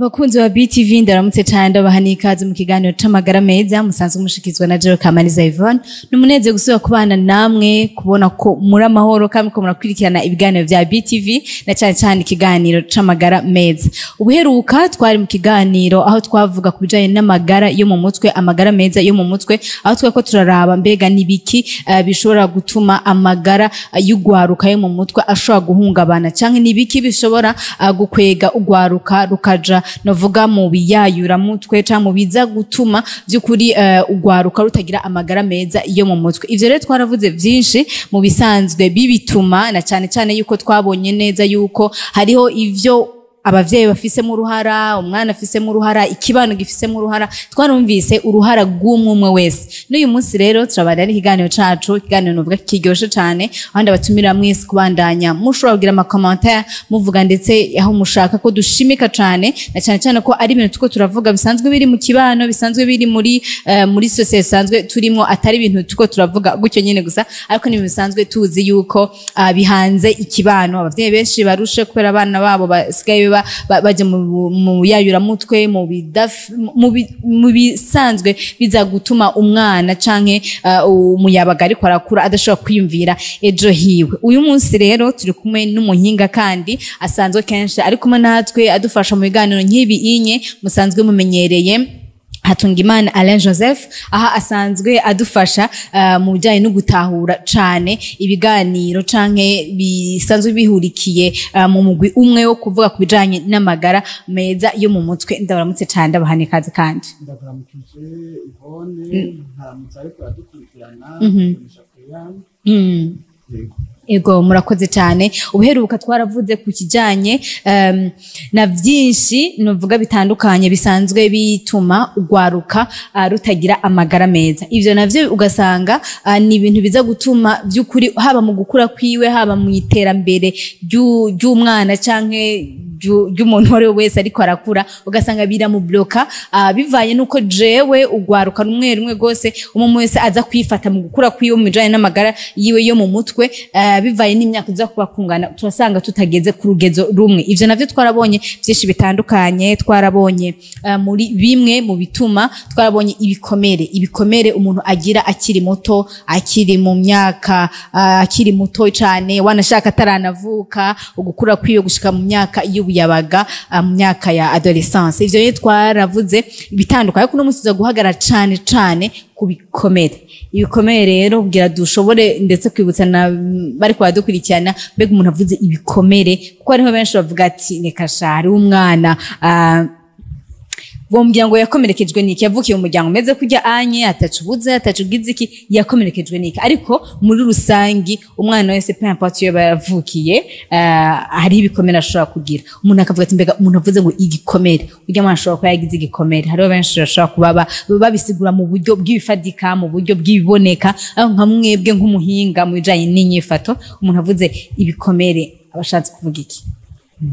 Bakunzi wa BTV ndaramutse cyane ndabaha ikaze mu kiganiro c'amagara meza musanzwe mushikizwa na Jero Kamaniza Yvonne numuneze gusubira kubana namwe kubona ko muri amahoro kandi ko murakurikirana ibiganiro vya BTV na cyane cyane ikiganiro c'amagara meza. Ubuheruka twari mu kiganiro aho twavuga kubijanye n'amagara yo mu mutwe, amagara meza yo mu mutwe, aho twako turaraba mbega nibiki bishobora gutuma amagara y'ugwaruka yo mu mutwe ashobora guhungabana canke nibiki bishobora gukwega ugwaruka rukaja novuga mu biyayura mutwe cyangwa mu biza gutuma byukuri ugwaruka rutagira amagara meza yo mu mutwe. Ivyo rero twaravuze byinshi mu bisanzwe bibituma na cyane cyane yuko twabonye neza yuko hariho ivyo abavyeyi bafise mu ruhara, umwana afise mu ruhara, ikibano gifise mu ruhara, twarumvise uruhara rw'umwe wese. N'uyu munsi rero turabana ari ikiganiro cacu, ikiganiro novuga kiryoshe cyane abandi batumira mwese kubandanya mushobora kugira ama commentaire muvuga ndetse aho mushaka ko dushimika cyane na cyane cyane ko ari ibintu tuko turavuga bisanzwe biri mu kibano, bisanzwe biri muri societe sanzwe turimo, atari ibintu tuko turavuga gutyo nyene gusa, ariko ni bisanzwe tuzi yuko bihanze ikibano. Abavyeyi benshi barushe kubera abana babo basigaye baje mu yayura mutwe mu bisanzwe biza gutuma umwana canke umuyabaga ariko arakura adashobora kwiyumvira ejo hiwe. Uyu munsi rero turi kumwe n'umuhinga kandi asanzwe kenshi ari kumwe natwe adufasha mu biganiro nk'ibi inye musanzwe mumenyereye, Hatungimana Alain Joseph, aha asanzwe adufasha mu bijanye no gutahura cane ibiganiro canke bisanzwe bihurikiye mu mugwi umwe wo kuvuga ku bijanye n'amagara meza yo mu mutwe. Ndabaramutse cyane ndabahane kazi kandi ndakuramukije Yvonne haramutse ariko adukurikirana Ego murakoze cyane. Ubuheruka twaravuze ku kijanye na byinshi novuga bitandukanye bisanzwe bituma ugwaruka rutagira amagara meza. Ivyo navyo ugasanga ni ibintu biza gutuma byukuri haba mu gukura kwiwe, haba mu iterambere ry'umwana canke ry'umuntu wari wese ariko arakura, ugasanga biramubloka bivaye nuko jewe ugwaruka rumwe gose umwe wese aza kwifata mu gukura kwiwe mu bijanye n'amagara yiwe yo mu mutwe, bivaye n'imyaka uza kuba kungana turasanga tutageze ku rugezo rumwe. Ivyo navyo twarabonye byinshi bitandukanye, twarabonye muri bimwe mu bituma, twarabonye ibikomere umuntu agira akiri muto, akiri mu myaka akiri muto cyane, wanashaka ataranavuka, ugukura kwiyo gushika mu myaka y'ubuyabaga, mu myaka ya adolescence. Ivyo rero twaravuze bitandukanye, ariko no musiza guhagara cyane ku ibikomere rero kugira dushobore ndetse kwibutsa na bari kwadukurikirana mbega umuntu avuze ibikomere, kuko ariho benshi bavuga ati reka shari umwana bo muryango yakomerekejwe niki, yavukiye mu muryango umeze kujya anye atacubuze atacugize iki, yakomerekejwe niki. Ariko muri rusangi umwana wese peu importe iyo bavukiye hari ibikomere ashobora kugira. Umuntu akavuga ati mbega umuntu avuze ngo igikomere, ujya mwana ashobora kuba yagize igikomere. Hariho benshi bashobora kuba babisigura mu buryo bw'ibifadika, mu buryo bw'ibiboneka, aho nka mwebwe nk'umuhinga mu bijanye n'inyifato, umuntu avuze ibikomere abashatse kuvuga iki?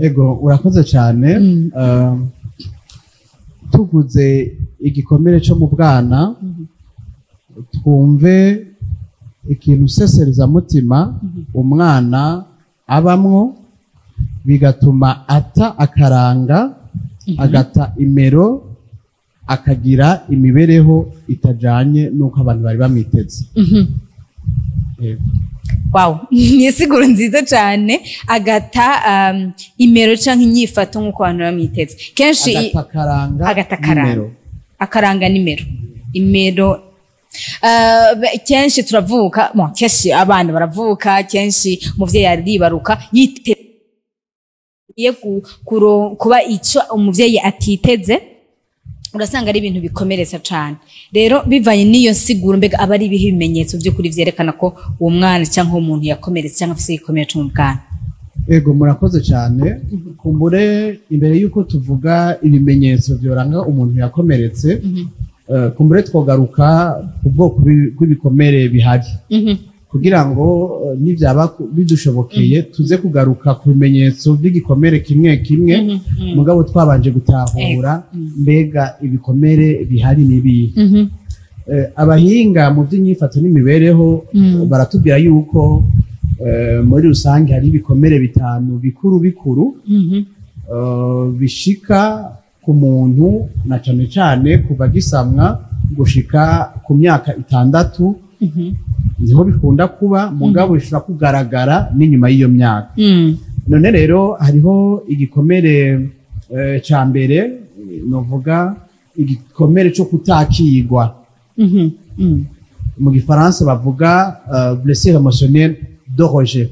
Ego urakoze cyane. Tuvuze igikomere cyo mu bwana, twumve ikintu sesereza mutima umwana abamwo, bigatuma ata akaranga, agata imero, akagira imibereho itajanye nuko abantu bari bamwiteze. Wow, nisiguro nziza cyane, agata imero canke inyifato nkuko abantu bamwiteze. Kenshi akaranga nimero kenshi turavuka, kenshi abana baravuka, kenshi umuvyeyi aribaruka yiteye kuba ico umuvyeyi atiteze, urasanga ari ibintu bikomeretsa cyane. Rero bivanye n'iyo siguro mbega aba ari ibimenyetso byo kuri vyerekana ko uwo mwana cyangwa umuntu yakomeretse cyangwa afise igikomere cyo mu bwana. Ego murakoze cyane. Kumbure imbere yuko tuvuga ibimenyetso byoranga umuntu yakomeretse, kumbure twogaruka ku bwoko bw'ibikomere bihari, kugira ngo nivyaba bidushobokeye tuze kugaruka ku bimenyetso by'igikomere kimwe mugabo twabanje gutahura mbega ibikomere bihari nibihe. Abahinga mu by'inyifato n'imibereho baratubwira yuko muri rusange hari ibikomere bitanu bikuru bishika ku muntu na cane cane kuva gisamwa gushika ku myaka 6 niho bikunda kuba mugabo bishobora kugaragara n'inyuma y'iyo myaka. None rero hariho igikomere ca mbere novuga igikomere cyo kutakigwa. Mu gifaransa bavuga blessure émotionnelle de rejet.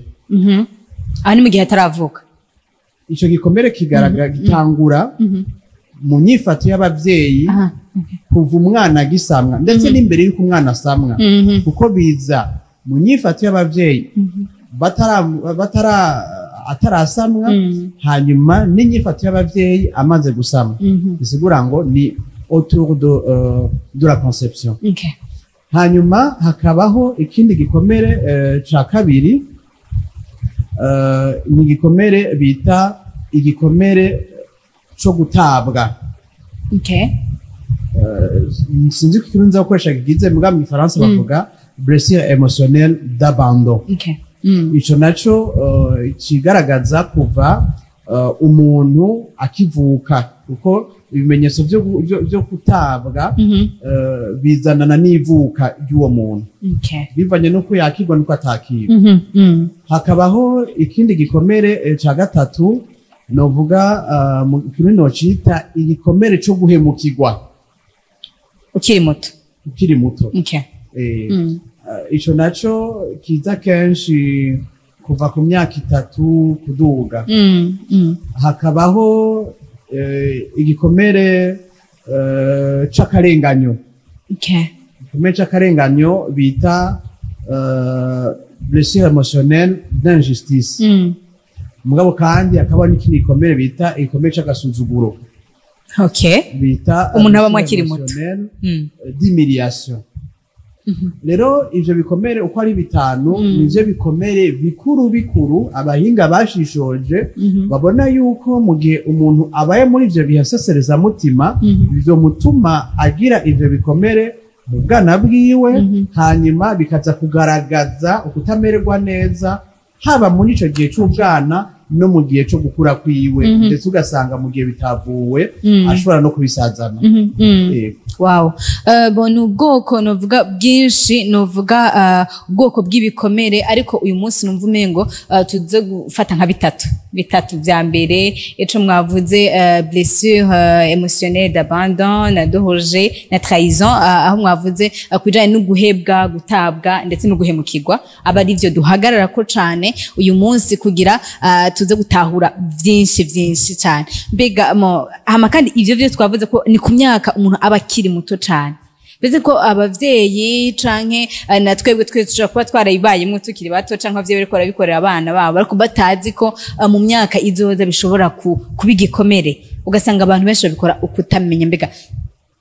Ani mu gihe ataravuka. Ico gikomere kigaragara gitangura mu nyifato y'abavyeyi kuva umwana gisamwa ndetse n'imbere y'uko umwana asamwa kuko biza mu nyifato y'abavyeyi atarasamwa hanyuma n'inyifato y'abavyeyi amaze gusamwa bisigura ngo ni autour de la conception. Hanyuma hakabaho ikindi gikomere ca kabiri ni igikomere bita igikomere co gutabwa. Sinzi ko ikirundi nzakoresha kigize muga mu Faransa bavuga blessure émotionnelle d'abandon. Ico naco kigaragaza kuva umuntu akivuka kuko ibimenyetso byo kutabwa bizanana n'ivuka ry'uwo muntu bivanye nuko yakirwa nuko atakirwa. Hakabaho ikindi gikomere ca gatatu novuga mu kirundi nocita igikomere co guhemukirwa ukiri muto. Ico naco kiza kenshi kuva ku myaka 3 kuduga. Hakabaho igikomere c'akarenganyo. Igikomere c'akarenganyo bita blessure émotionnelle d'injustice. Mugabo kandi hakaba n'ikindi gikomere bita igikomere c'agasuzuguro. Bita umuntu aba mwakiri muto d'humiliation. Rero ivyo bikomere uko ari bitanu nivyo bikomere bikuru abahinga bashishoje babona yuko mu gihe umuntu abaye muri ivyo bihasesereza mutima bivyo mutuma agira ivyo bikomere mu bwana bwiwe hanyuma bikaza kugaragaza ukutamererwa neza haba muri ico gihe c'ubwana no mu gihe cyo gukura kwiwe ndetse ugasanga mu gihe bitavuwe ashobora no kubisazana. Wow. Bona ubwoko novuga bwinshi novuga ubwoko bw'ibikomere ariko uyu munsi numva umengo tuze gufata nka bitatu vya mbere eco mwavuze blessure émotionnelle d'abandon na de rejet na trahison aho mwavuze kujanye no guhebwa gutabwa ndetse no guhemukirwa aba ari byo duhagarara ko cane uyu munsi kugira tuze gutahura vyinshi cyane mbega hama kandi ivyo byo twavuze ko ni ku myaka umuntu aba akiri muto cyane beze ko abavyeyi canke na twebwe twese tushobora kuba twarayibayemwe tukiri bato canke abavyeyi bariko barabikorera abana babo ariko batazi ko mu myaka izoza bishobora kubigikomere ugasanga abantu benshi babikora ukutamenya mbega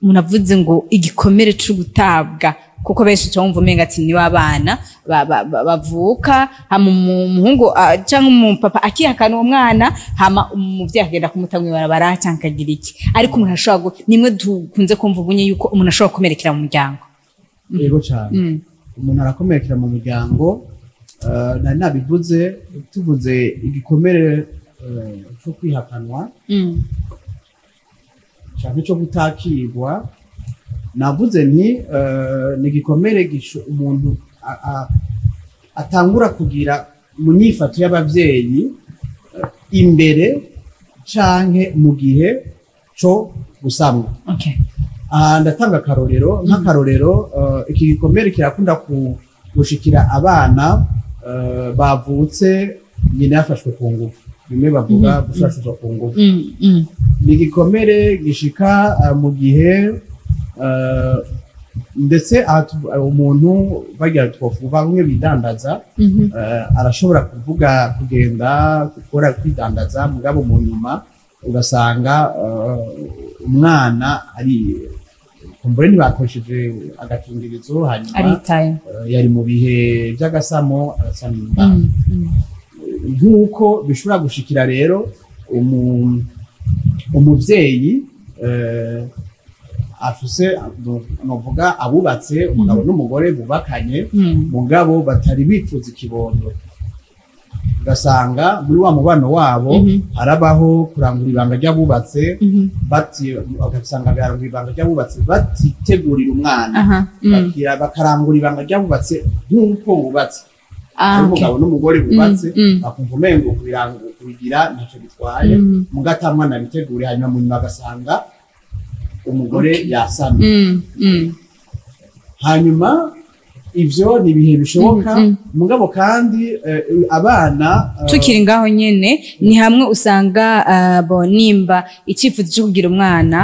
umuntu avuze ngo igikomere cyo gutabwa kuko benshi cyumva umenga ati ni wabana bavuka hama umuhungu canke umupapa akihakana umwana hama umuvyeyi akagenda kumutamwe barabara canke agira iki ariko umuntu ashobora nimwe dukunze kumva ubunye yuko umuntu ashobora kumerekera mu muryango. Yego cyane umuntu arakomerekera mu muryango nari nabivuze tuvuze igikomere cyo kwihakanwa canke cyo gutakirwa navuze ni igikomere umuntu atangura kugira mu nyifato y'abavyeyi imbere canke mu gihe cyo gusamwa. Ndatanga akarorero nk'akarorero iki gikomere kirakunda gushikira abana bavutse nyina yafashwe ku ngufu bimwe bavuga gushashuzwa ku ngufu. Ni igikomere gishika mu gihe ndetse umuntu bagira twovuga bamwe bidandaza arashobora kuvuga kugenda gukora kwidandaza mugabo mu nyuma ugasanga umwana ari kumbure ntibakoresheje agakingirizo hanyuma yari mu bihe by'agasamo arasamimba nk'uko bishobora gushikira rero umuvyeyi afise novuga abubatse umugabo n'umugore bubakanye mugabo batari bipfuza ikibondo ugasanga muri wa mubano wabo harabaho kurangura ibanga ry'abubatse ugasanga barangura ibanga ry'abubatse batitegurira umwana bakarangura ibanga ry'abubatse nk'uko bubatse umugabo n'umugore bubatse bakumva umengo kubigira ntacyo bitwaye mugatamwana bitegure hanyuma mu nyuma bagasanga umugore yasamye hanyuma ivyo ni ibihe bishoboka mugabo kandi abana tukiri ngaho nyene ni hamwe usanga nimba icifuzo cyo kugira umwana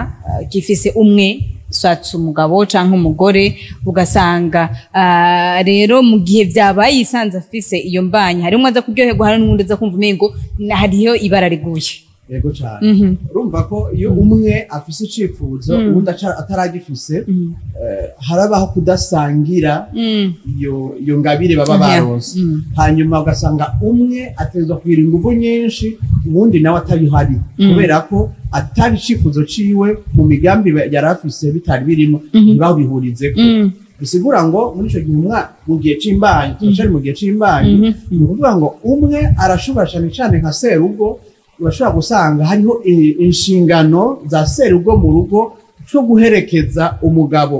gifise umwe swatse umugabo canke umugore ugasanga rero mu gihe vyabaye isanze afise iyo mbanya hari umwe aza kuryoherwa hari n'undi aza kumva umengo hariyo ibara riguye yego cyane urumva ko iyo umwe afise icifuzo ubundi ataragifise harabaho kudasangira iyo ngabire baba baronse hanyuma ugasanga umwe atezwa kugira ingufu nyinshi ubundi nawe atabihari kubera ko atari icifuzo ciwe mu migambi yari afise bitari birimo ngaho bihurizeko bisigura ngo muri ico gihe mu gihe c'imbanyi turacari mu gihe c'imbanyi ni ukuvuga ngo umwe arashobora cane nka serugo urashobora gusanga hariho inshingano za serugo mu rugo cyo guherekeza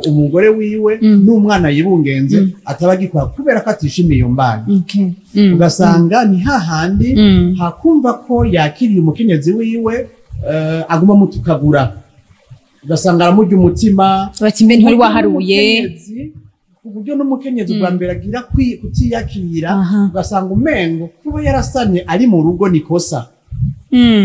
umugore wiwe n'umwana yibungenze atabagikora kubera ko atishimiye iyo mbanyi ugasanga ni hahandi hakumva ko yakiriye umukenyezi wiwe aguma mutukagura ugasanga aramurya umutima bati mbe ntwari waharuye uburyo n'umukenyezi bwa mbere agira kutiyakira ugasanga umengo kuba yarasamye ari mu rugo nikosa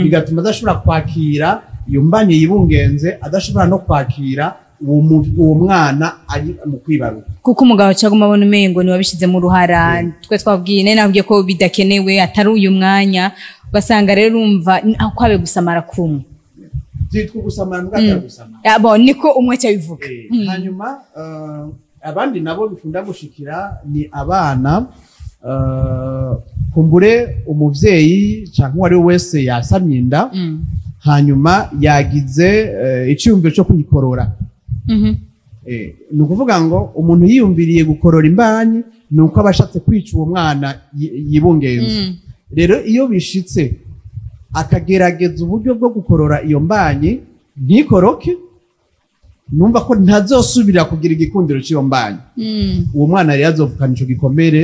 bigatuma adashobora kwakira iyo mbanye yibungenze adashobora no kwakira uwo mwana ari mu kwibaruka kuko umugabo cyaguma abona umengo ni wabishizemo uruhara twe twabwiye nabwiye ko bidakenewe atari uyu mwanya ugasanga rero urumva ko abe gusamara kumwe byitwa gusamara mbwa gusamara niko umwe cyabivuga hanyuma abandi nabo bikunda gushikira ni abana kumbure umuvyeyi cyangwa uwari wese yasamye inda hanyuma yagize iciyumviro cyo kuyikorora ni ukuvuga ngo umuntu yiyumviriye gukorora imbanyi ni uko aba ashatse kwica uwo mwana yibungenze rero iyo bishitse akagerageza uburyo bwo gukorora iyo mbanyi ntikoroke numva ko ntazosubira kugira igikundiro cy'iyo mbanyi uwo mwana rero azovukana ico gikomere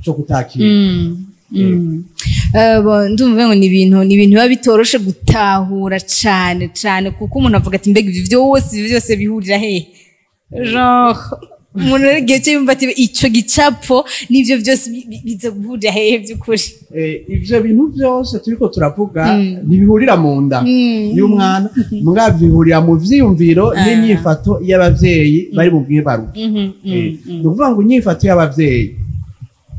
cyo kutakira ndumva ngo ni ibintu biba bitoroshe gutahura cane kuko umuntu avuga ati mbega ivyo byose bihurira hehe genre umuntu igihe cyumva ati ico gicapo n'ivyo byose biza guhurira hehe by'ukuri ivyo bintu byose turiko turavuga ntibihurira mu nda y'umwana mbwa bihurira mu vyiyumviro n'inyifato y'abavyeyi bari mu bwibaruke ni ukuvuga ngo inyifato y'abavyeyi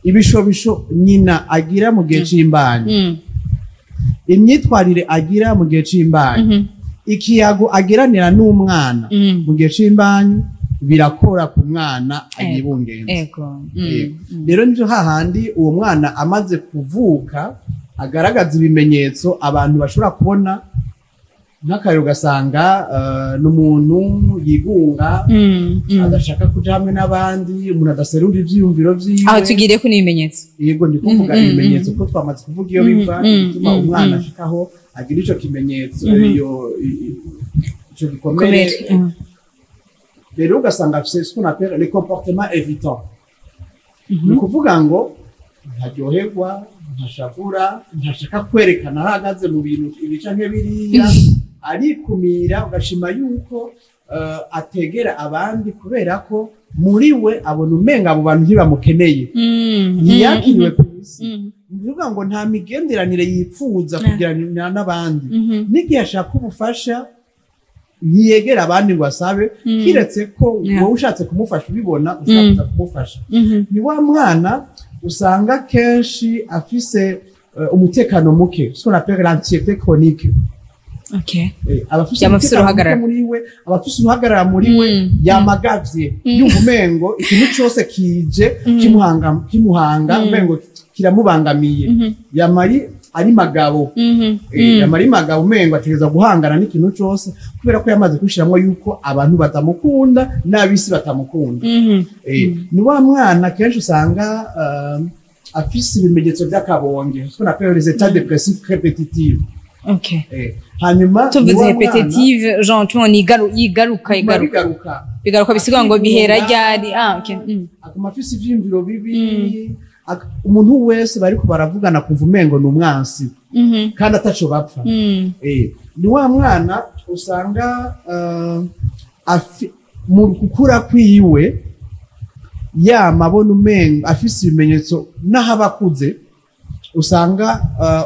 ibishobisho nyina agira mu gihe c'imbanyi imyitwarire agira mu gihe c'imbanyi ikiyago agiranira n'umwana mu gihe c'imbanyi birakora ku mwana ayibungenze rero nivyo hahandi uwo mwana amaze kuvuka agaragaza ibimenyetso abantu bashobora kubona nk'akarero ugasanga n'umuntu yigunga adashaka kuja hamwe n'abandi umuntu adaserura ivyiyumviro vyiwe aho tugiriye ko n'ibimenyetso yego ndi kuvuga ibimenyetso ko twamaze kuvuga iyo biva bituma umwana ashikaho agira ico kimenyetso ico gikomere rero ugasanga afise ce qu'on appelle les comportements évitants ni ukuvuga ngo ntaryoherwa ntashavura ntashaka kwerekana aho ahagaze mu bintu ibica nk'ibiriya arikumira ugashima yuko ategera abandi kubera ko muri we abona umenga abo bantu ntibamukeneye ntiyakiriwe ku isi ni ukuvuga ngo nta migenderanire yipfuza kugiranira n'abandi n'igihe ashaka ubufasha ntiyegera abandi ngo asabe kiretse ko wowe ushatse kumufasha ubibona ushaka kumufasha ni wa mwana usanga kenshi afise umutekano muke ce qu'on appelle l'anxiété chronique abafise uruhagarara muri we yamagavye yumva umengo ikintu cyose kije kimuhanga umengo kiramubangamiye yamari ari magabo yamari magabo umengo ategeza guhangana n'ikintu cyose kubera ko yamaze kwishiramwo yuko abantu batamukunda n'abisi batamukunda ni wa mwana kenshi usanga afise ibimenyetso by'akabonge ce qu'on appelle les états dépressifs répétitifs. Okay. Hanyuma tuvuze repetitive genre tubona igaruka bigaruka bisigwa ngo bihera ryari okay. Akuma afise ivyimviro bibi umuntu wese bariko baravugana kumva umengo n'umwansi kandi ataco bapfa. Ni wa mwana usanga mu gukura kwiwe yamabona umengo afise ibimenyetso naho abakuze usanga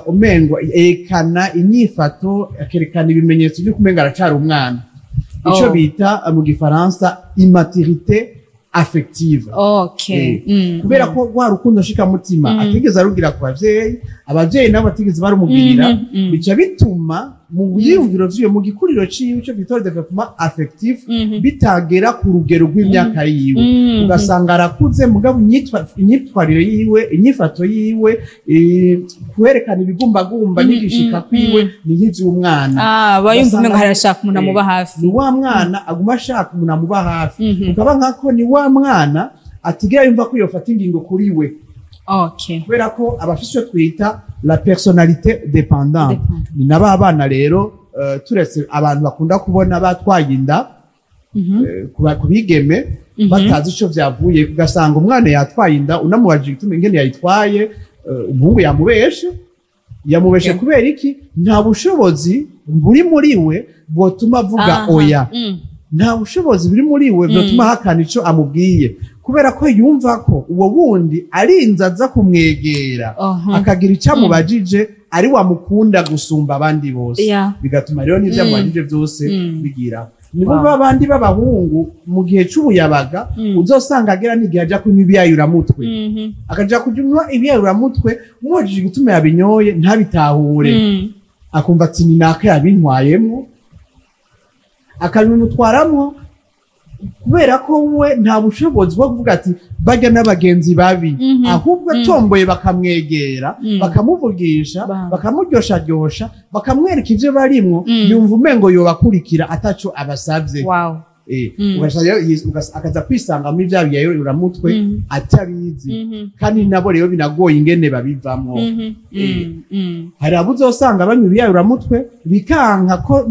umengo ekana inyifato akerekana ibimenyetso byo kumenga aracari umwana ico bita mu gifaransa immaturité affective. Okay. Kubera ko rwa rukundo shika mutima atigeze arugira ku abavyeyi nabo batigeze barumugirira bica bituma mu yiyumviro vyiwe mu gikuriro ciwe ico bita développement affectif bitagera ku rugero rw'imyaka yiwe ugasanga arakuze mugabo inyitwarire yiwe inyifato yiwe kwerekana ibigumbagumba n'igishika kwiwe ni nk'ivy'umwana. Bayumva umengo harashaka umuntu amuba hafi. Ni wa mwana aguma ashaka umuntu amuba hafi ukaba nkako ni wa mwana atigira yumva ko yofata ingingo kuri we. Okay. Kubera ko abafise twita la personnalité dépendante. Ni naba abana rero turetse abantu bakunda kubona batwaye inda kubigeme batazi ico vyavuye ugasanga umwana yatwaye inda unamubajije gitume ingene yayitwaye umuhungu yamubeshe kubera iki nta bushobozi buri muri we bwotuma avuga oya. Nta bushobozi buri muri we bwotuma hakana ico amubwiye kubera ko yumva ko uwo wundi arinza aza kumwegera akagira icyo amubajije ari wamukunda gusumba abandi bose bigatuma rero n'ivyo amubajije byose bigira. Nibo babandi b'abahungu mu gihe c'ubuyabaga uzosanga agera n'igihe aja kunywa ibiyayuramutwe akaja kunywa ibiyayuramutwe umubajije gutuma yabinyoye ntabitahure akumva ati ni naka yabintwayemwo akabimutwaramwo kubera ko we nta bushobozi bwo kuvuga ati bajya n'abagenzi babi ahubwo tomboye bakamwegera bakamuvugisha bakamuryosharyosha bakamwereka ivyo barimwo yumva umengo yobakurikira ataco abasavye. Akaza kwisanga muri vya biyayuramutwe atabizi kandi nabo rero binagoye ingene babivamwo. Hari abo uzosanga banywa ibiyayuramutwe bikanka ko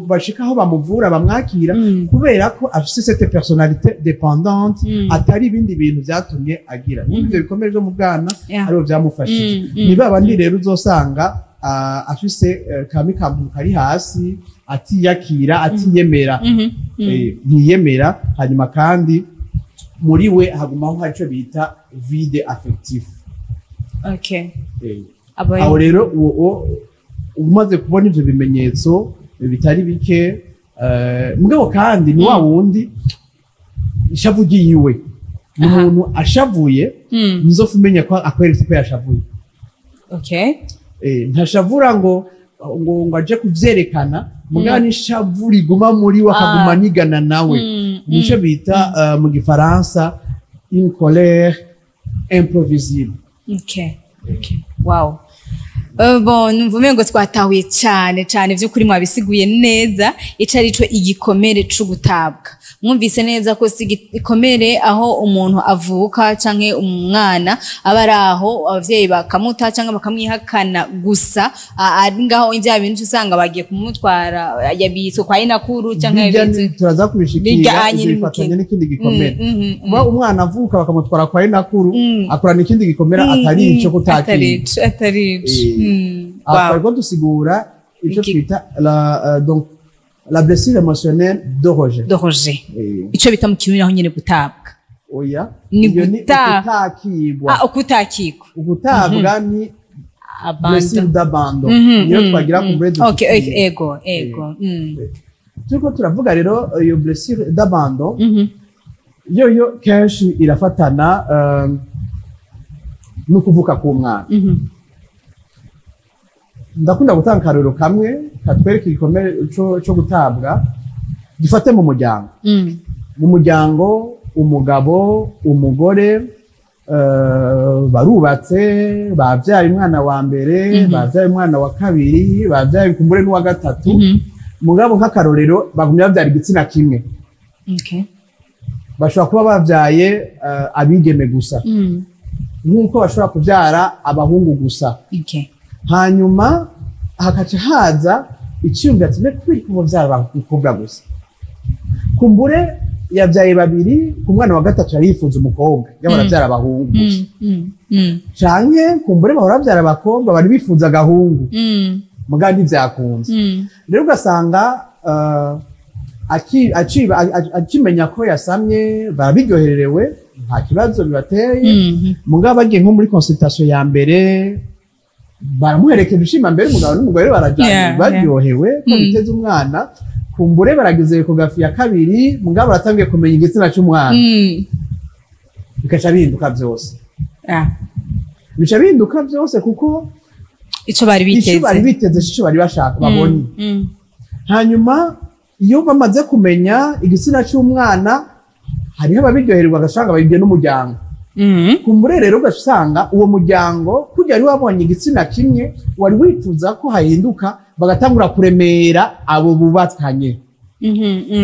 bashika aho bamuvura bamwakira kubera ko afise cette personnalité dépendante atari ibindi bintu vyatumye agira n'ivyo bikomeye vyo mu bwana ariho vyamufashije. Ni babandi rero uzosanga afise kamikamu kari hasi atiyakira atiyemera ntiyemera hanyuma kandi muri we hagumaho haco bita vide affectif. Okay. Aho rero umaze kubona ivyo bimenyetso bitari bike mugabo kandi ni wa wundi ishavu giyiwe umuntu ashavuye nzofu umenya ko akweretse ko yashavuye. Okay. Ntashavura ngo aje kuvyerekana mugabo nishavu riguma muri we akaguma nigana nawe nico bita mu gifaransa une colère imprévisible. Okay. Wow. Bon numva umengo twatahuye cyane vy'ukuri mwabisiguye neza icarico igikomere cyo gutabwa. Mwumvise neza ko igikomere aho umuntu avuka canke umwana abaraho abavyeyi bakamuta canke bakamwihakana gusa ari ngaho ivya bintu usanga bagiye kumutwara yabitswe kwa inakuru canke yabitswe turaza kubishikira bifatanye n'ikindi gikomere. Kuba umwana avuka bakamutwara kwa inakuru akorana ikindi gikomere atari ico kutakira atari Wow. Dusigura ico twita la blessure émotionnelle de rejet. Ico bita mu kirundi aho nyene gutabwa. Oya. Ni gutakibwa. Ukutakikwa. Ugutabwa ni blessure d'abandon. Niyo twagira ku bread. Okay, ego. Turiko turavuga rero iyo blessure d'abandon. Yo kenshi irafatana no kuvuka ku mwana. Ndakunda gutanga karero kamwe katwereka igikomere cyo gutabwa gifate mu muryango. Mu muryango umugabo umugore barubatse bavyaye umwana wa mbere bavyaye umwana wa kabiri bavyaye kumbure n'uwa gatatu mugabo nk'akarorero bagumya bavyara igitsina kimwe. Okay. Bashobora kuba bavyaye abigeme gusa. nk'uko bashobora kubyara abahungu gusa. Okay. Hanyuma hakaca haza icyumba ati ne kwiri kubyara abakobwa gusa. Kumbure yabyaye babiri, ku mwana wa gatatu yifuza umukobwa yabara byara abahungu gusa. Canke kumbure bahora babyara abakobwa bari bifuza agahungu. Mugandi byakunze. Rero ugasanga akimenya ko yasamye barabiryohererewe nta kibazo bibateye. Mugabo bagiye nko muri consultation ya mbere baramuherekeje ushima mbere umugabo n'umugore barajyana baryohewe ko biteze umwana. Kumbure barageze ku gafi ya kabiri mugabo baratangiye kumenya igitsina cy'umwana. Bikaca bihinduka byose. Bica bihinduka byose kuko ico bari biteze ico bari bashaka babonye. Hanyuma iyo bamaze kumenya igitsina cy'umwana hariho ababiryoherwa agashanga babibye n'umuryango. Kumbure rero ugasanga uwo muryango kujya ari wabonye igitsina kimwe wari wifuza ko hahinduka bagatangura kuremera abo bubatkanye.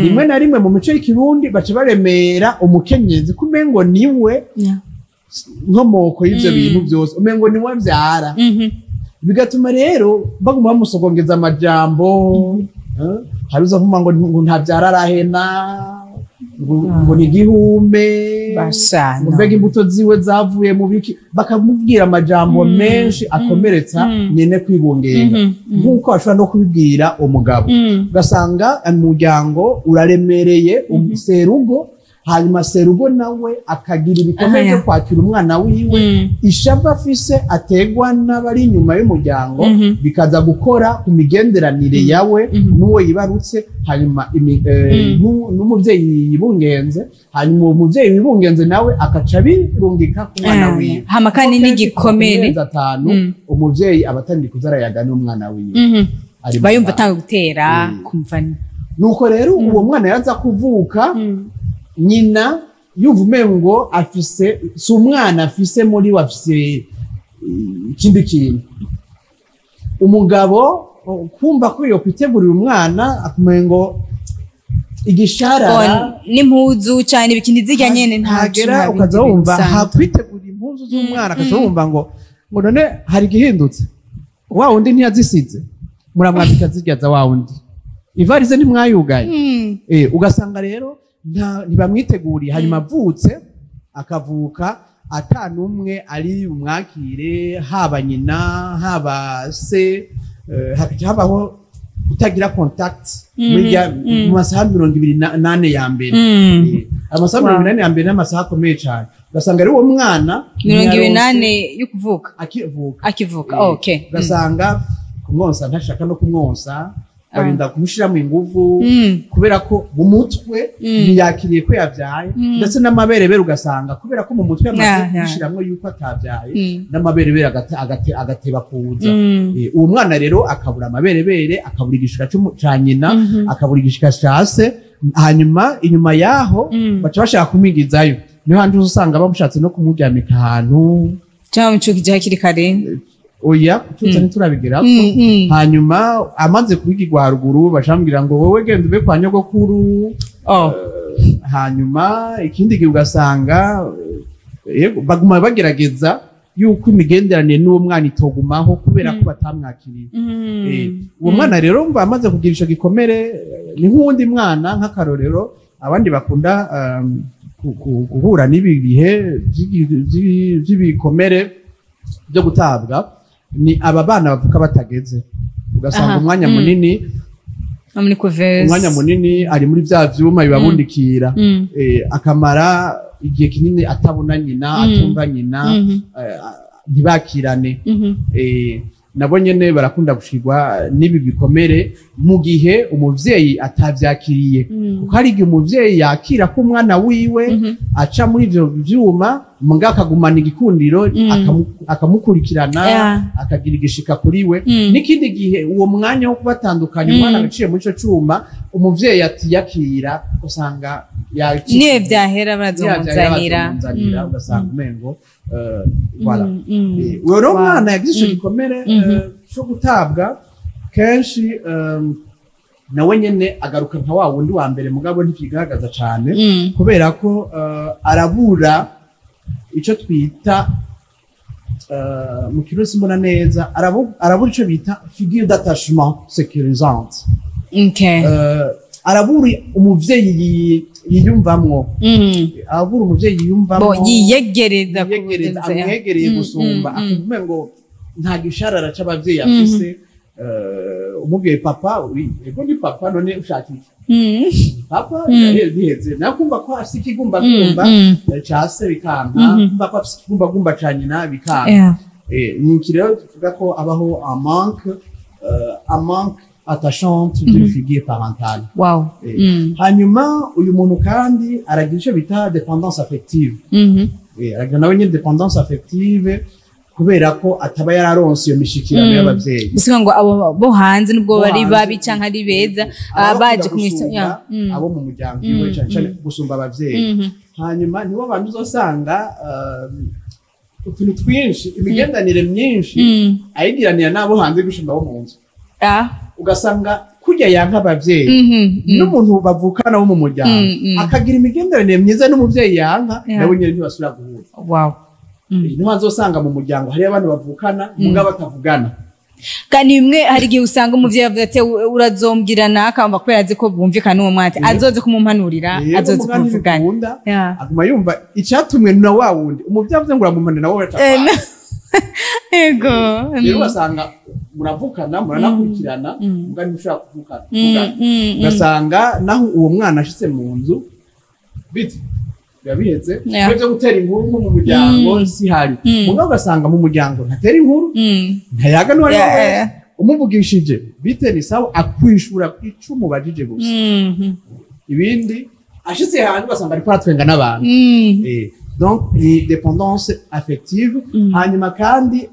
Rimwe na rimwe mu mico y'ikirundi baca baremera umukenyezi kumengo niwe nkomoko y'ivyo bintu byose umengo niwe vyara. Bigatuma rero baguma bamusogongeza amajambo haruza vuma ngo ntabyara arahena ngo ni gihume bashana mbega imbuto ziwe zavuye mu biki bakamubwira amajambo menshi akomeretsa nyene kwibungenga nkuko ashobora no kubibwira umugabo. Ugasanga umuryango uraremereye umuserugo hanyuma serugo nawe akagira ibikomeye byo kwakira umwana wiwe. Ishava afise ategwa n'abari inyuma y'umuryango bikaza gukora ku migenderanire yawe n'uwo yibarutse. Hanyuma n'umuvyeyi yibungenze hanyuma umuvyeyi wibungenze nawe akaca birungika ku mwana wiwe. Hamakani n'igikomere 5 umuvyeyi abatandi kuzarayaga n'umwana wiwe bayumva atanga gutera kumvana. Nuko rero uwo mwana yaza kuvuka nyina yumva umengo afise si umwana afise muri wafise ikindi kintu. Umugabo kumva ko yo kwitegurira umwana akumengo igisharara n'impuzu cyane ibikindi zijya nyene ntagera ukaza wumva hakwitegura impuzu z'umwana akaza wumva ngo none hari gihindutse wa wundi ntiyazisize muramwambika zijya za wa wundi ivarize ntimwayugaye. Ugasanga rero ntibamwiteguriye. Hanyuma avutse akavuka atanumwe ari umwakire haba nyina haba se habaho kutagira contact mu masaha 28 ya mbere. Amasaha 28 ya mbere n'amasaha akomeye cyane. Ugasanga ari uwo mwana 28 yo kuvuka akivuka. Okay. Ugasanga kumwonsa ntashaka no kumwonsa barinda kumushiramo inguvu kubera ko mu mutwe ntiyakiriye ko yabyaye ndetse n'amaberebere ugasanga kubera ko mu mutwe yamaze kumushiramo yuko atabyaye n'amaberebere agateba kuza. Uwo mwana rero akabura amaberebere akabura igishika ca nyina akabura igishika ca se. Hanyuma inyuma yaho baca bashaka kumwigizayo niho handi usanga bamushatse no kumuryamika ahantu cyangwa mucuki hakiri kare. Oya kutuza niturabigerako. Hanyuma amaze kubigirwa haruguru bashambira ngo wowe genda ube kwa nyogokuru. Hanyuma ikindi gihe ugasanga baguma bagerageza yuko imigenderanire n'uwo mwana itogumaho kubera ko batamwakiriye. Uwo mwana rero mba amaze kugira ico gikomere ni nk'uwundi mwana nk'akarorero abandi bakunda guhura n'ibi bihe by'ibikomere byo gutabwa ni aba bana bavuka batageze. Ugasanga umwanya munini ari muri vya vyuma bibabundikira. Akamara igihe kinini atabona nyina atumva nyina ntibakirane. Nabo nyene barakunda gushirwa n'ibi bikomere mu gihe umuvyeyi atavyakiriye kuko hari igihe umuvyeyi yakira ko umwana wiwe aca muri ivyo vyuma muga akagumana igikundiro akamukurikirana akagira igishika kuri we. N'ikindi gihe uwo mwanya wo kubatandukanya umwana agaciye muri ico cuma umuvyeyi atiyakira usanga niwe vyahera barazomuzanira ugasanga umengo voilà. Uwo mwana yagize ico gikomere cyo gutabwa kenshi nawe nyene agaruka nka wa wundi wa mbere mugabo ntikigaragaza cyane kubera ko arabura ico twita mu kirundi simbona neza arabura ico bita figure d'attachement sécurisante. Okay. Arabura umuvyeyi yiyumvamwo. Arabura umuvyeyi yiyumvamwo. Bo yiyegereza amwegereye gusumba akumva ngo nta gisharara c'abavyeyi afise. Umubwiye papa ego ni papa none ushaka iki papa yaheze nakumva ko afite ikigumba case bikanga kumva ko afite ikigumba ca nyina bikanga ni kirero tuvuga ko abaho un manque attachante de figure parentale. Wow. Hanyuma uyu muntu kandi aragira ico bita dépendance affective. Aragira nawe nyine dépendance affective kubera ko ataba yararonse iyo mishikirano y'abavyeyi. Bisiga ngo abo bo hanze nubwo bari babi canke ari beza baje kumwisa abo mu muryango iwe cyane gusumba abavyeyi. Hanyuma nibo abantu uzosanga utuntu twinshi imigendanire myinshi ayigiranira nabo hanze gushimba bo mu nzu. Ugasanga kurya yanka abavyeyi n'umuntu bavukana bo mu muryango akagira imigendanire myiza n'umuvyeyi yanka nawe nyine ntibasubira guhura. Wow. Niho azosanga mu muryango hari abantu bavukana mugabo batavugana. Kandi bimwe hari gihe usanga umuvyeyi avuze ati urazombwirana akamba ko yazi ko bumvikana uwo mwate azoze kumumpanurira azoze kumuvugana. Aguma yumva icyatumwe na wa wundi umuvyeyi avuze ngo uramumpanira nawe uracapa. Ego. Rero basanga muravukana muranakurikirana mugani mushaka kuvukana. Ugasanga naho uwo mwana ashitse mu nzu biti yabiheze byo gutera inkuru nko mu muryango si hari mugabo ugasanga mu muryango ntatera inkuru ntayaga n'uwari umuvugishije bite ni sawa akwishura kwicumu bajije gusa ibindi ashitse hantu ugasanga ariko aratwenga n'abantu. Donc ni dépendance affective. Hanyuma kandi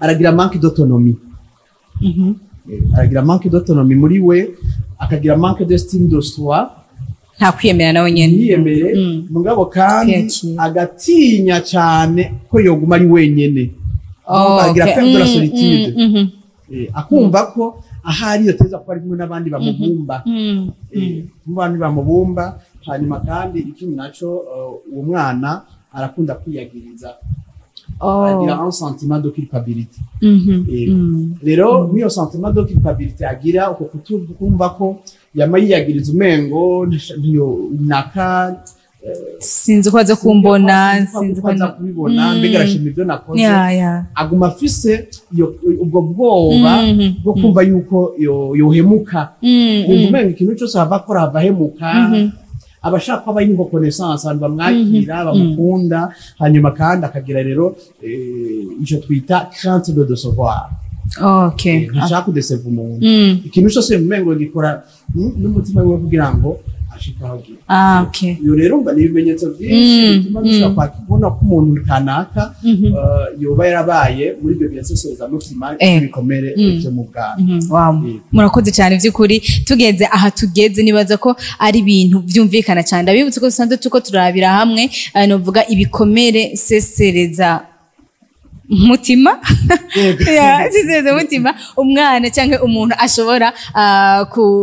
aragira manque d'autonomie. Aragira manque d'autonomie muri we akagira manque d'estime de soi. Nta kwiyemera nawe nyene yiyemere mugabo kandi agatinya cyane ko yoguma ari wenyene. Agira peur de la solitude. Akumva ko ahari yoteza ko ari kumwe n'abandi bamubumba. Abandi bamubumba. Hanyuma kandi ikindi naco uwo mwana arakunda kwiyagiriza. Agira un sentiment de culpabilité. Rero niyo sentiment de culpabilité agira uko kutumva ko yama yiyagiriza umengo naka sinzi ko aza kumbona sinzi ko aza kubibona mbega arashima ibyo nakoze. Aguma afise ubwo bwoba bwo kumva yuko yohemuka. Umengo ikintu cyose ava akora ava hemuka. Abashaka aba yingo connaissance abantu bamwakira bamukunda. Hanyuma kandi akagira rero ico twita crainte de décevoir. Okay. Ntashaka kudeseva umuntu. Ikintu cyose umengo gikora n'umutima we kugira ngo ashikaho gira. Okay. Yo rero mba nibimenyetso byinshi bituma dushaka kubona ko umuntu kanaka yoba yarabaye muri ibyo byasosoza mutima ibikomere byo mu bwana. Wow. Murakoze cyane vy'ukuri tugeze aha tugeze nibaza ko ari ibintu byumvikana cyane. Ndabibutse ko sanze tuko turabira hamwe novuga ibikomere sesereza mutima siseze mutima umwana cyangwa umuntu ashobora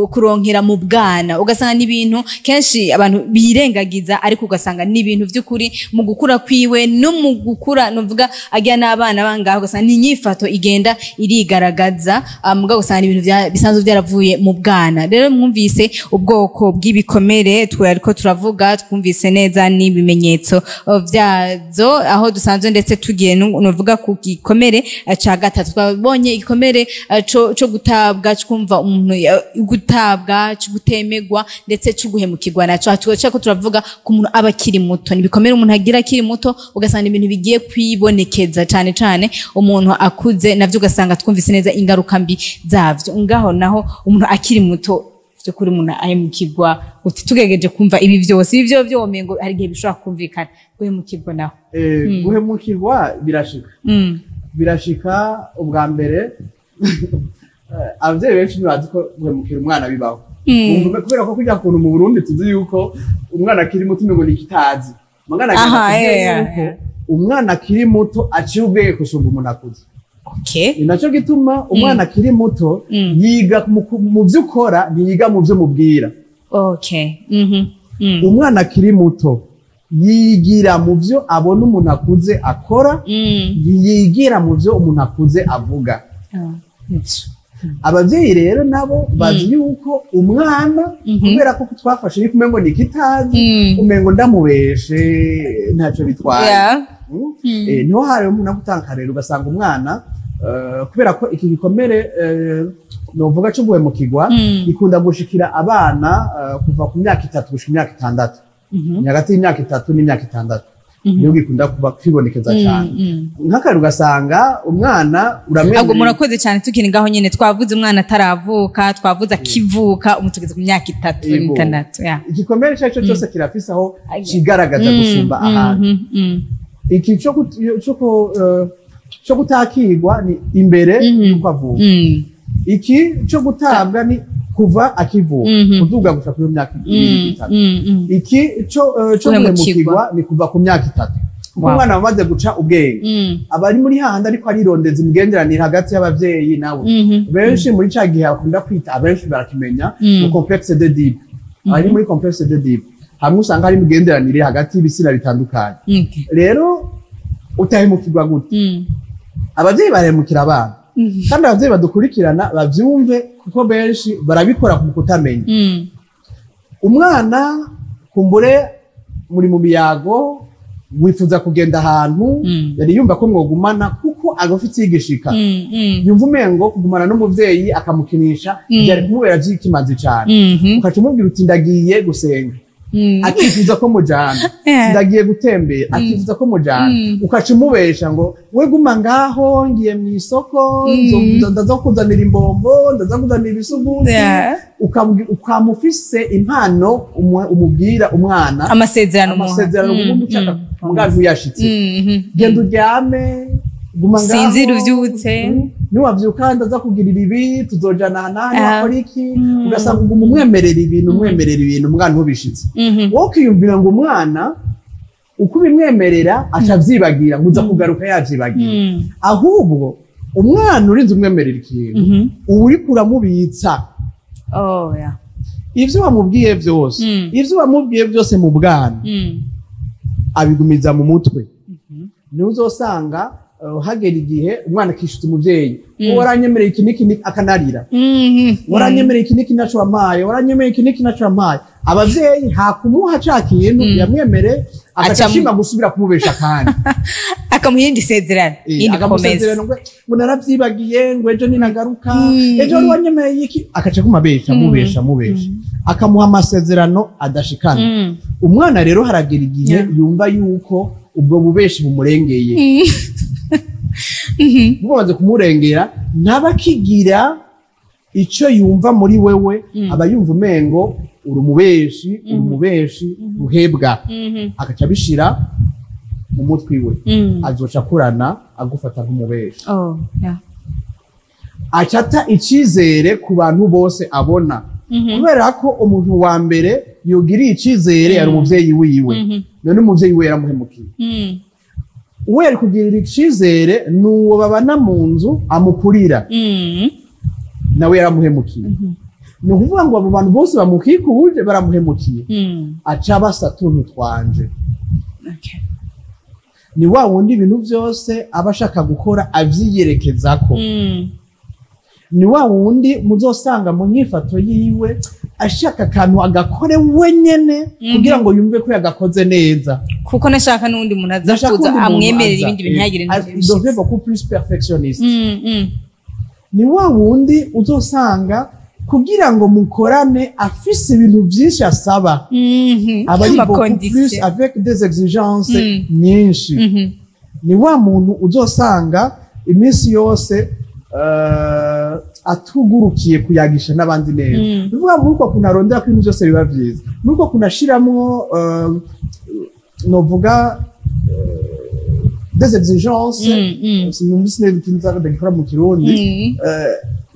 kuronkera mu bwana ugasanga n'ibintu kenshi abantu birengagiza ariko ugasanga n'ibintu by'ukuri mu gukura kwiwe no mu gukura novuga ajya n'abana bangaho ugasanga n'inyifato igenda irigaragaza mugabo ugasanga ibintu bisanzwe byaravuye mu bwana. Rero mwumvise ubwoko bw'ibikomere twariko turavuga twumvise neza n'ibimenyetso byazo aho dusanzwe ndetse tugiye novuga ku gikomere ca gatatu twabonye igikomere co gutabwa twumva umuntu gutabwa cyo gutemegwa ndetse cyo guhemukirwa naco ko turavuga ku muntu aba kiri muto nibikomere umuntu agira kiri muto ugasanga ibintu bigiye kwibonekeza cyane cyane umuntu akuze navyo ugasanga twumvise neza ingaruka mbi zavyo ngaho naho umuntu akiri muto byo kuri umuntu ahemukirwa uti tugegeje kumva ibi byo byomengo hari gihe bishobora kumvikana guhemukirwa naho guhemukirwa birashika ubwa mbere abavyeyi benshi ntibazi ko guhemukira umwana bibaho kubera ko kujya kuntu mu Burundi tuzi yuko umwana akiri muto ngo nikitazi umwana akiri muto aciye ubwenge kusumba umuntu akuze. Okay. Inacho gituma umwana akiri muto yiga mu byo ukora ntiyiga mu byo mubwira. Okay. Umwana akiri muto yigira mu byo abona umuntu akuze akora, yigira mu byo umuntu akuze avuga. Abavyeyi rero nabo bazi yuko umwana kubera ko twafashe yuko umengo ni kitazi, umengo ndamubeshe ntacyo bitwaye. Niho hari umuntu agutanga rero ugasanga umwana kubera ko iki gikomere novuga cyo guhemukirwa ikunda gushikira abana kuva ku myaka 3 gushika imyaka 6, hagati y'imyaka 3 n'imyaka 6 niyo gikunda kuba kwibonekeza cyane. Nk'akari ugasanga umwana uramenya. Ahubwo murakoze cyane tukiri ngaho nyene twavuze umwana ataravuka, twavuze akivuka umutugeze ku myaka 3 6. Igikomere cyacu cyose kirafise aho kigaragaza gusumba ahantu. Iki cyo gutakirwa ni imbere y'uko avuka. Iki cyo gutabwa ni kuva akivuka kuduga gushaka ku myaka 3. Iki cyo guhemukirwa ni kuva ku myaka 3. Umwana wamaze guca ubwenge abari muri hahandi ariko arirondeza imigenderanire hagati y'abavyeyi nawe. Benshi muri ca gihe akunda kwita abenshi barakimenya mu complexe d'Oedipe. Ari muri complexe d'Oedipe hamwe usanga hari imigenderanire hagati y'ibisira bitandukanye. Rero utahemukirwa gute? Abavyeyi baremukira abana kandi abavyeyi badukurikirana bavyumve kuko benshi barabikora ku kutamenya. Umwana kumbure muri mu biyago wifuza kugenda ahantu yari yumva ko mwogumana kuko agafite igishika yumva umengo kugumana n'umuvyeyi akamukinisha byari kumubera vyikimazi cyane. Ukacumubwira uti ndagiye gusenga akifuza ko mujana, ndagiye gutembera akifuza ko mujana, ukacumubesha ngo we guma ngaho ngiye mu isoko ndazakuzanira imbombo ndazakuzanira ibisuguti, ukamufise impano umubwira umwana amasezerano umucaka mugavu yashitse genda uryame guma ngaho sinzira uvyutse niwavyuka ndaza kugirira ibi tuzojana hanani akora iki, ugasanga umwemerera ibintu umwana ntubishitse. Wowe ukiyumvira ngo umwana uko ubimwemerera aca avyibagira nguza kugaruka yavyibagira. Ahubwo umwana urinze umwemerera ikintu uba uriko uramubitsa ivyo wamubwiye vyose mu bwana abigumiza mu mutwe. Niho uzosanga hagera igihe umwana akishutse umuvyeyi waranyemereye iki niki akanarira, waranyemereye iki niki naco wampaye, waranyemereye iki niki naco wampaye. Abavyeyi hakumuha ca kintu yamwemereye akashima gusubira kumubesha kandi akamuhindi sezerano agakomeza ngo naravyibagiye ngo ejo ninagaruka ejo wanyemereye iki akaca kumabesha mubesha akamuha amasezerano adashikana. Umwana rero haragera igihe yumva yuko ubwo bubeshi bumurengeye. Mumaze kumurengera ntabakigira ico yumva muri wewe, aba yumva umengo uri umubeshi ruhebwa, akaca bishira mu mutwe iwe, azoca kurana agufata nk'umubeshi. Acata icizere ku bantu bose abona, kubera ko umuntu wa mbere yogiriye icizere yari umuvyeyi wiwe, none umuvyeyi we yaramuhemukiye. Uwe yari kugirira icizere nuwo babana mu nzu amukurira, nawe yaramuhemukiye. Ni ukuvuga ngo abo bantu bose bamukikuje baramuhemukiye. Aca basa tuntu twanje. Ni wa wundi ibintu vyose aba ashaka gukora avyiyerekezako. Ni wa wundi muzosanga mu nyifato yiwe ashaka akantu agakore wenyene kugira ngo yumve ko yagakoze neza, kuko nashaka n'undi muntu azakuza amwemerera ibindi bintu ntagire n'ibyo. Donc beaucoup plus perfectionniste. Ni wa wundi uzosanga kugira ngo mukorane afise ibintu byinshi asaba, abari beaucoup plus avec des exigences nyinshi. Ni wa muntu uzosanga iminsi yose atugurukiye kuyagisha n'abandi neza. Bivuga ngo uko kunarondera ko ibintu byose biba byiza, nuko kunashiramwo novuga des exigences, sinumvise neza ikintu ndagikora mu Kirundi,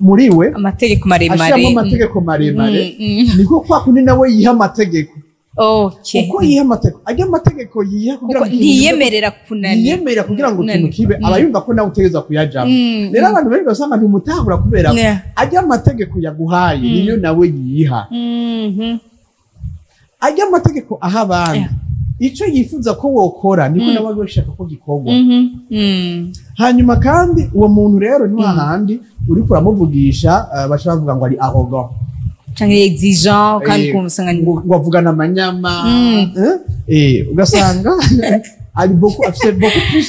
muri we amategeko maremare, ashiramo amategeko maremare. Niko kwa kundi nawe yiha amategeko. Uko yiha amategeko, ajya amategeko yiha kugira ngo ntiyemerera kunani, yiyemerera kugira ngo ikintu kibe, aba yumva ko nawe utegeza kuyajamo. Rero abantu bari basanga ntimutahura kubera ajya amategeko yaguhaye niyo nawe yiha. Ajya amategeko aha abandi ico yifuza ko wokora niko nawe agashaka ko gikorwa. Hanyuma kandi uwo muntu rero ni hahandi uri kuramuvugisha bacha bavuga ngo ari arrogant canke exigeant kandi kumusanga ngo avugana amanyama ugasanga ari afite beaucoup plus,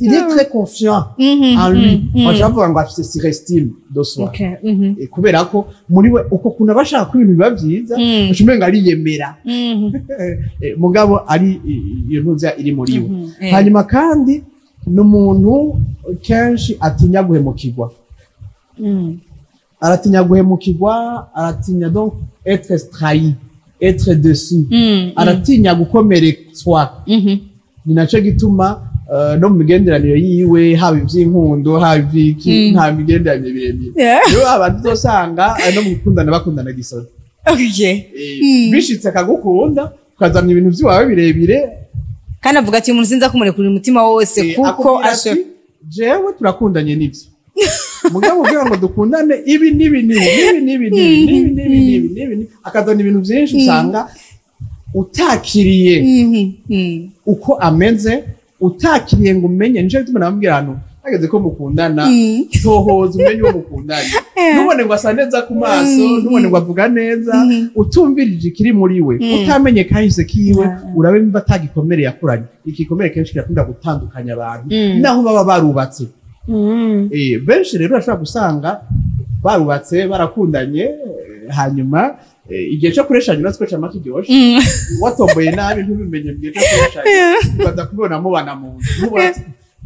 il est très confiant en lui. Bacha bavuga ngo afite surestime de soi. Kubera ko muri we uko kuna bashaka ko ibintu biba vyiza ucumenga ari yemera mugabo ari iyo ntuza iri muri we. Hanyuma kandi n'umuntu kenshi atinya guhemukirwa. Aratinya guhemukirwa, aratinya donc être trahi, être déçu, aratinya gukomeretswa. Ni naco gituma no mu migenderanire yiwe haba ivy'inkundo haba ivy'iki nta migenderanire birebire. Rero abantu uzosanga no mu gukundana bakundana gisoza. Bishitse akagukunda ukazana ibintu vy'iwawe birebire kandi avuga ati umuntu sinza kumurekura umutima wose kuko asho jewe turakundanye n'ivyo mugabo kugira ngo dukundane ibi nibi akazana ibintu vyinshi usanga utakiriye uko ameze, utakiriye ngo umenye nico bituma nababwira hano hageze ko mukundana tohoza umenye uwo mukundanye, nubone ngo asa neza ku maso, nubone ngo avuga neza, utumvirije ikiri muri we, utamenye kahise kiwe, urabe niba atagikomere yakuranye. Igikomere kenshi kirakunda gutandukanya abantu naho baba barubatse. Benshi rero bashobora gusanga barubatse barakundanye hanyuma igihe cyo kureshanya natwe cyo amakiryoshe watomboye nabi ntubimenye mu gihe cyo kureshanya ubaza kubona mubana mu nzu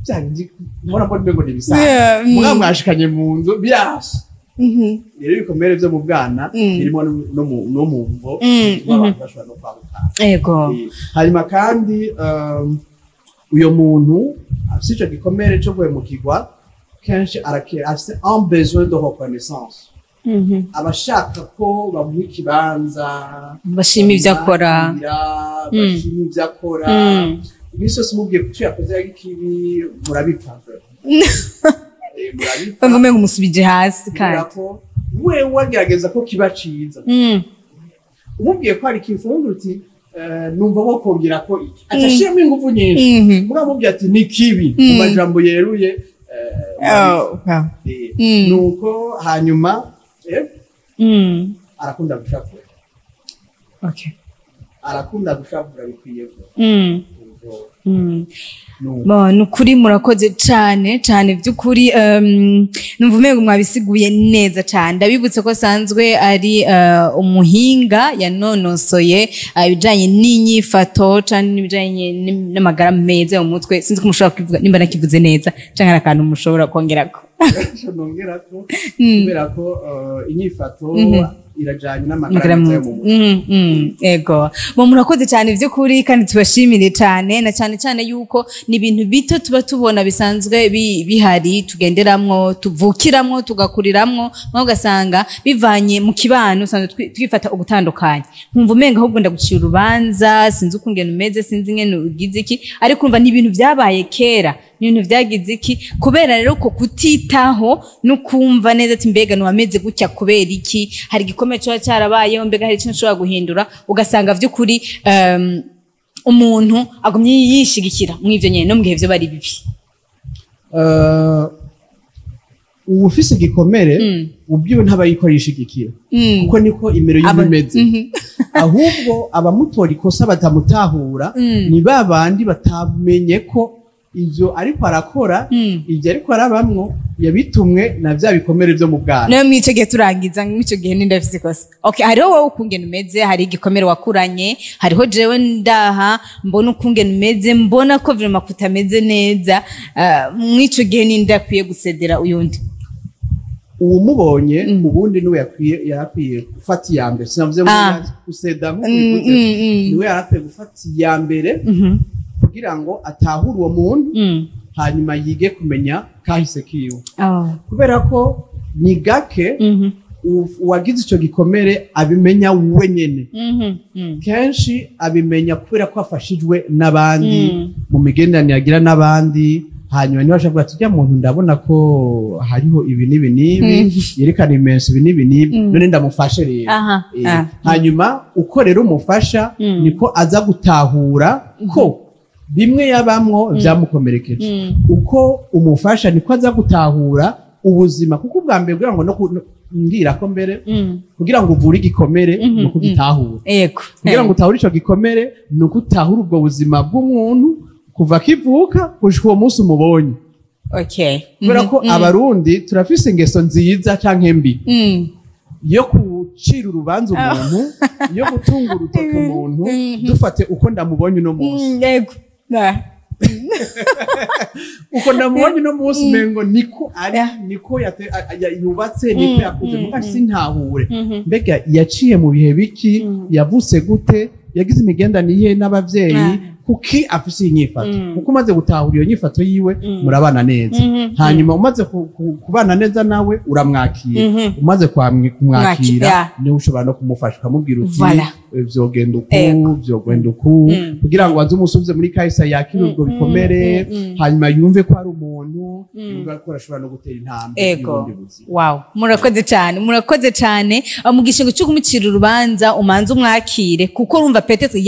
byandi nkora mbona ngo nibisanga muga mwashikanye mu nzu birasha. Rero ibikomere byo mu bwana birimo no mu mvo abantu bashobora no kwabuka. Hanyuma kandi uyo muntu afite icyo gikomere cyo guhemukirwa kenshi afite un besoin de reconnaissance. Abashaka ko bamuha ikibanza, bashima ibyo akora, ibisi yose mubwiye kuco yakoze yagikibi murabipfa bamwe ngo umusubije hasi kandi we wagerageza ko kiba ciza. Umubwiye ko ari kifunga uti numva ko kongera ko iki atashiramo ingufu nyinshi muramubwiye ati ni kibi mu majambo yeruye nuko hanyuma arakunda gushafura. Arakunda gushafura bikwiye nukuri murakoze cane vy'ukuri. Numva umengo mwabisiguye neza cane. Ndabibutse ko sanzwe ari umuhinga yanonosoye ibijanye n'inyifato cane n'ibijanye n'amagara meza yo mu mutwe. Sinzi ko mushobora kuvuga nimba nakivuze neza canke akantu mushobora kongerako. Nongerako kubera ko inyifato irajanye n'amagara meza yo mu mutwe. Ego murakoze cyane vy'ukuri kandi tubashimire cyane na cyane yuko ni ibintu bito tuba tubona bisanzwe bihari tugenderamwo tuvukiramwo tugakuriramwo mwo gasanga bivanye mu kibano usanzwe twifata ugutandukanye. Nkumva umenga ahubwo ndagucira urubanza sinzi uko ngene umeze sinzi ngene ugize iki ariko umva ni ibintu byabaye kera n'ibintu vyagize iki kubera rero ko kutitaho no kumva neza ati mbega nuwameze gutya kubera iki hari igikomeye cyo cyarabayeho mbega hari ikintu ushobora guhindura ugasanga vy'ukuri umuntu agumye yishigikira mw'ivyo nyene no mu gihe vyo bari bibi. Ufise igikomere ubwiwe ntabayikora yishigikira kuko niko imero y'imeze ahubwo abamutora ikosa batamutahura ni babandi batamenye ko ivyo ariko arakora ivyo ariko arabamwo yabitumwe na vya bikomere vyo mu bwana. No mwice gihe turangiza mwico gihe ndafise ikosa. Okay, hariho wowe ukungene umeze, hari igikomere wakuranye, hariho jewe ndaha mbona ukungene umeze, mbona ko vraiment kutameze neza, mwico gihe ndakwiye gusedera uyundi. Uwumubonye ubundi niwe yakwiye gufata iya mbere. Sinavuze ngo useda nk'ukuvuze niwe yakwiye gufata iya mbere kugira ngo atahure uwo muntu hanyuma yige kumenya kahise kiwe. Kubera ko ni gake uwagize ico gikomere abimenya we nyene. Kenshi abimenya kubera ko afashijwe n'abandi mu migenderanire agira n'abandi hanyuma niba ashobora ati ujya muntu ndabona ko hariho ibi n'ibi n'ibi yerekana ibimenyetso ibi n'ibi n'ibi none ndamufashe rero hanyuma uko rero umufasha niko aza gutahura ko bimwe yabamwo byamukomerekeje uko umufasha niko aza gutahura ubuzima kuko ubwa mbere kugira ngo no ngira ko mbere kugira ngo uvure igikomere no kugitahura kugira ngo utahure ico gikomere no gutahura ubwo buzima bw'umuntu kuva kivuka gushika uwo munsi umubonye kubera ko abarundi turafise ingeso nziza canke mbi yo kucira urubanza umuntu yo gutunga urutoke umuntu dufate uko ndamubonye uno munsi uko ndamubonye uno munsi mengo niko ari niko yubatse niko yakuze muga sintahure mbega yaciye mu bihe biki yavutse gute yagize imigendanire n'abavyeyi kuki afise inyifato kuko umaze gutahura iyo nyifato yiwe murabana neza hanyuma umaze kubana neza nawe uramwakira umaze kumwakira niwe ushobora no kumufasha ukamubwira uti vyogenda uku kugira ngo aze umusubize muri kahise yakire ubwo bikomere hanyuma yumve ko ari umuntu yumva ko arashobora no gutera intambwe y'ubundi buzima. murakoze cyane mu gishingo cyo kumucira urubanza umanza umwakire kuko urumva petete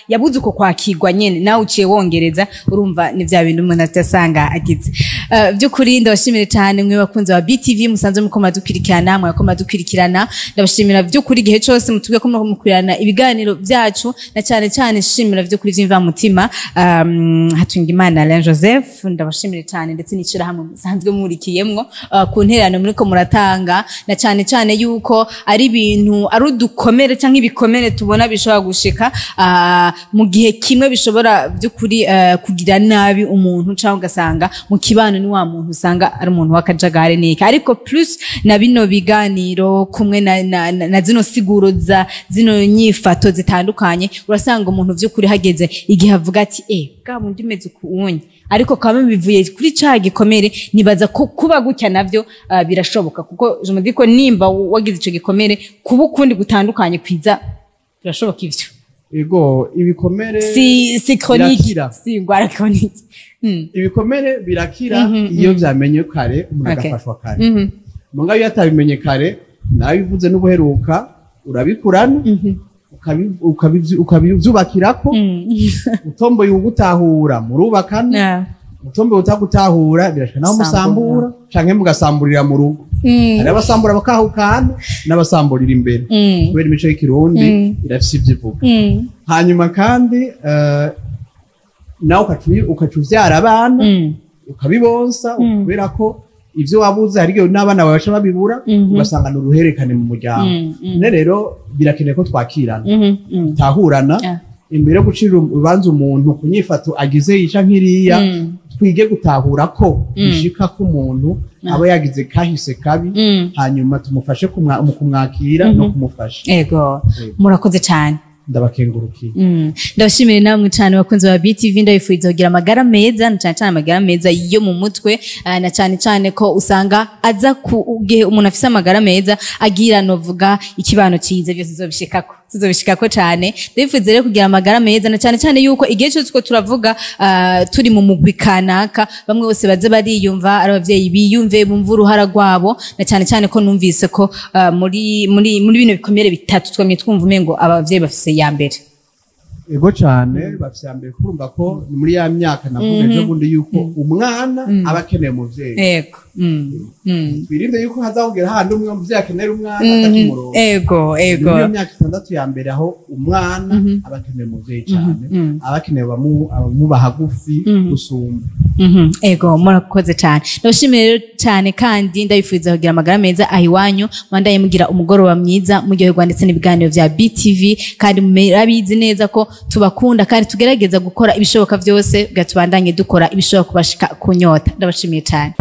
yabuze uko kwakirwa nyene nawe uciye wongereza urumva ni vya bintu umuntu atasanga agize by'ukuri ndabashimire cyane mwe bakunze wa BTV musanze muko madukurikirana ndabashimira by'ukuri gihe cyose mutubwe ko mukurana ibiganiro byacu na cyane shimira by'ukuri vyimva mutima Hatungimana Alain Joseph ndabashimire cyane ndetse n'icira hamwe musanzwe murikiyemwo ku nterano muri ko muratanga na cyane yuko ari ibintu ari udukomere canke ibikomere tubona bishobora gushika mu gihe kimwe bishobora by'ukuri kugira nabi umuntu cyangwa ugasanga mu kibano ni wa muntu usanga ari umuntu w'akajagare neka ariko plus na bino biganiro kumwe na zino siguro za zino nyifato zitandukanye urasanga umuntu by'ukuri hageze igihe avuga ati bwa mundi meze kuunye ariko kama bivuye kuri ca gikomere nibaza ko kuba gutya navyo birashoboka kuko je me ko nimba wagize ico gikomere kuba ukundi gutandukanye kwiza birashoboka ivyo ego ibikomere si chronique si ngwara chronique ibikomere birakira iyo vyamenye kare umuntu agafashwa kare munga iyo atabimenye kare nabivuze n'ubuheruka urabikurana ukabivyubakirako utomboye ugutahura murubakana utomboye utagutahura birashaka naho musambura canke mugasamburira mu rugo hari abasambura bakahukana n'abasamburira imbere kubera imico y'ikirundi irafise ivyivuga hanyuma kandi nawe ukacuvyara abana ukabibonsa kubera ko ivyo wabuze hari igihe n'abana babasha babibura ugasanga uruherekane mu muryango ne rero birakeneye ko twakirana tahurana imbere yo gucira urubanza umuntu kunyifato agize yica nkiriya twige gutahura ko bishika ko umuntu aba yagize kahise kabi hanyuma tumufashe mu kumwakira no kumufasha murakoze cyane ndabakengurukiye ndabashimire namwe cyane bakunze ba BTV ndabifuza kugira amagara meza na cyane amagara meza yo mu mutwe na cyane ko usanga aza kugihe umuntu afise amagara meza agira novuga ikibano cyiza byose zizobishikako cyane ndabifuza rero kugira amagara meza na cyane yuko igihe cyose ko turavuga turi mu mugwi kanaka bamwe bose baze bariyumva ari abavyeyi biyumve bumva uruhara rwabo na cyane ko numvise ko muri bino bikomere bitatu twamye twumva umengo abavyeyi bafise ya mbere ego cyane bafise ya mbere kurumva ko ni muri ya myaka navuga ejo bundi yuko umwana aba akeneye umuvyeyi ego birinde yuko hazahugera handi umwe umuvyeyi akenera umwana atakimuronka ego niyo myaka 6 ya mbere aho umwana aba akeneye umuvyeyi cyane aba akeneye abamuba hagufi gusumba ego murakoze cyane ndabashimire cyane kandi ndabifuza kugira amagara meza ahiwanyu mwandaye mugira umugoroba mwiza muryoherwa ndetse n'ibiganiro vya BTV kandi murabizi neza ko tubakunda kandi tugerageza gukora ibishoboka byose gatubandanye dukora ibishoboka kubashika kunyota ndabashimiye cyane.